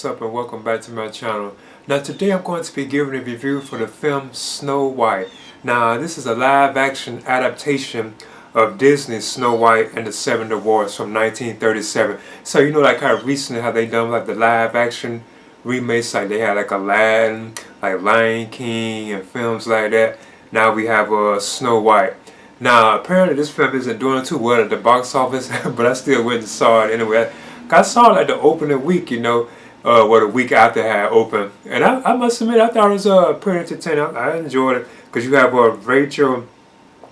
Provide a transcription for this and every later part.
what's up and welcome back to my channel. Now today I'm going to be giving a review for the film Snow White. Now this is a live action adaptation of Disney's Snow White and the Seven Dwarfs from 1937. So you know like how recently how they done like the live action remakes, like they had like Aladdin, like Lion King and films like that. Now we have Snow White. Now apparently this film isn't doing too well at the box office, but I still went and saw it anyway. I saw it like the opening week, you know, the week after it had opened. And I must admit, I thought it was pretty entertaining. I enjoyed it because you have Rachel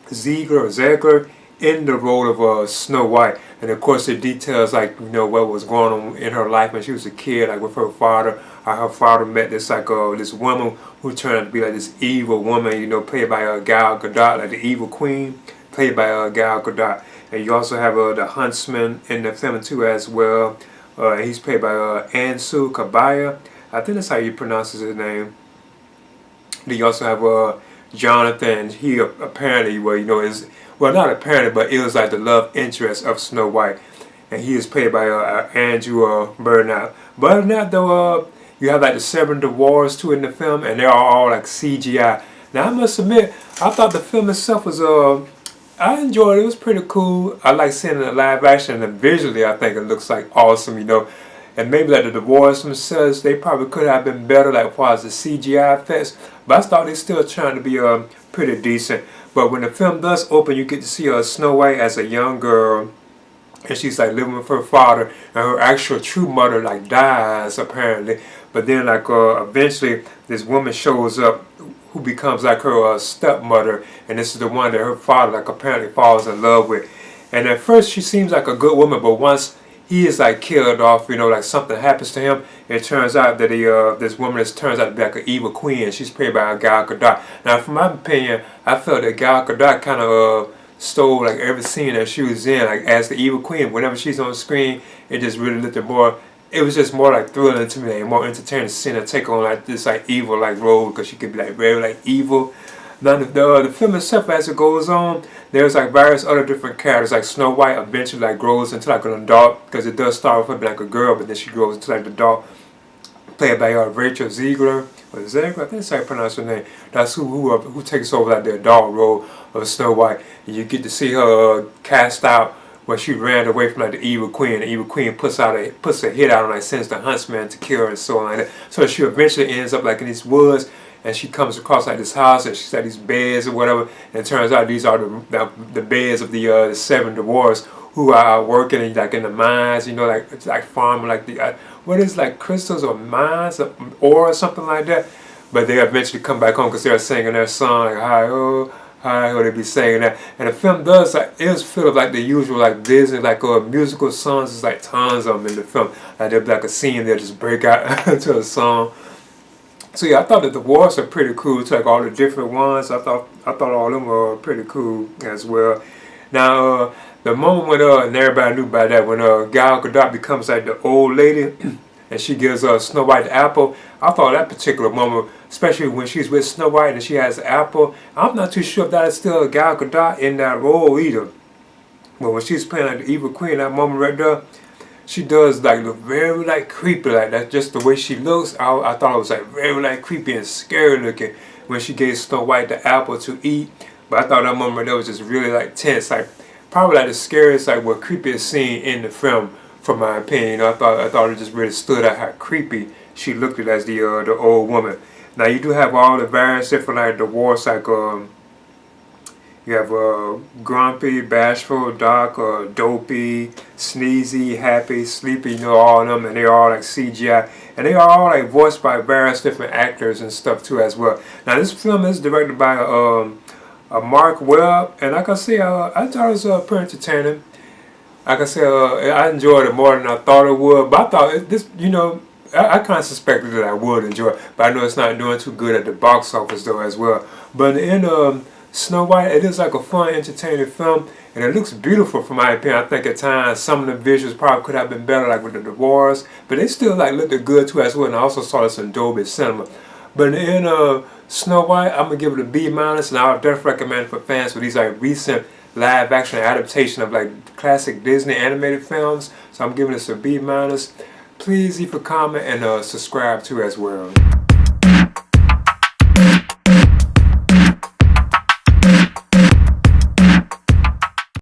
Zegler in the role of Snow White. And of course it details like, you know, what was going on in her life when she was a kid, like with her father. How her father met this like this woman who turned out to be like this evil woman, you know, played by Gal Gadot, like the evil queen, played by Gal Gadot. And you also have the huntsman in the film too as well. And he's played by Ansu Kabaya. I think that's how you pronounce his name. Then you also have Jonathan. He apparently, well, you know, is, well, not apparently, but it was like the love interest of Snow White. And he is played by Andrew Burnett. But other than that, though, you have like the Seven Dwarfs too in the film, and they're all like CGI. Now I must admit, I thought the film itself was I enjoyed it. It was pretty cool. I like seeing it in live action, and visually I think it looks like awesome, you know. And maybe like the dwarves themselves, they probably could have been better like as far as the CGI effects. But I thought they still trying to be pretty decent. But when the film does open, you get to see Snow White as a young girl, and she's like living with her father, and her actual true mother like dies apparently. But then like eventually this woman shows up who becomes like her stepmother, and this is the one that her father like apparently falls in love with. And at first she seems like a good woman, but once he is like killed off, you know, like something happens to him, it turns out that this woman turns out to be like an evil queen, and she's played by Gal Gadot. Now from my opinion, I felt that Gal Gadot kind of stole like every scene that she was in, like as the evil queen. Whenever she's on screen, it just really looked more, it was just more like thrilling to me, and more entertaining to see her take on like this like evil like role, because she could be like very like evil. Now the film itself, as it goes on, there's like various other different characters. Like Snow White eventually like grows into like an adult, because it does start with her like a girl, but then she grows into like the adult, played by Rachel Zegler. Or Zegler, I think that's how you pronounce her name. That's who takes over like the adult role of Snow White. And you get to see her cast out when she ran away from like the evil queen. The evil queen puts a hit out and like sends the huntsman to kill her and so on like that. So she eventually ends up like in these woods, and she comes across like this house, and she's at these beds or whatever. And it turns out these are the beds of the Seven Dwarfs, who are working in, like in the mines, you know, like farming like the what is like crystals or mines or ore or something like that. But they eventually come back home because they're singing their song like hi ho. They be saying that. And the film does like, it was full of like the usual like Disney like musical songs. There's like tons of them in the film. Like there'll be like a scene they'll just break out into a song. So yeah, I thought that the dwarfs are pretty cool too, like all the different ones. I thought all of them were pretty cool as well. Now the moment when and everybody knew about that, when Gal Gadot becomes like the old lady and she gives Snow White the apple. I thought that particular moment, especially when she's with Snow White and she has the apple, I'm not too sure if that is still Gal Gadot in that role either. But when she's playing like the evil queen, that moment right there, she does like look very like creepy, like that's just the way she looks. I thought it was like very like creepy and scary looking when she gave Snow White the apple to eat. But I thought that moment that was just really like tense, like probably like the scariest, like what creepiest scene in the film, from my opinion. You know, I thought it just really stood out how creepy she looked at as the old woman. Now you do have all the various different like dwarfs, like you have grumpy, bashful, dark, dopey, sneezy, happy, sleepy, you know, all of them, and they're all like CGI, and they are all like voiced by various different actors and stuff too as well. Now this film is directed by Mark Webb, and like I say, I thought it was pretty entertaining. Like I said, I enjoyed it more than I thought it would, but I thought this, you know, I kind of suspected that I would enjoy it, but I know it's not doing too good at the box office though as well. But in the end, Snow White, it is like a fun, entertaining film, and it looks beautiful from my opinion. I think at times some of the visuals probably could have been better, like with the dwarves, but they still like looked good too as well. And I also saw this in Dolby Cinema. But in the end, Snow White, I'm gonna give it a B-, and I would definitely recommend it for fans for these like recent live action adaptation of like classic Disney animated films. So I'm giving this a B-. please leave a comment and subscribe too as well.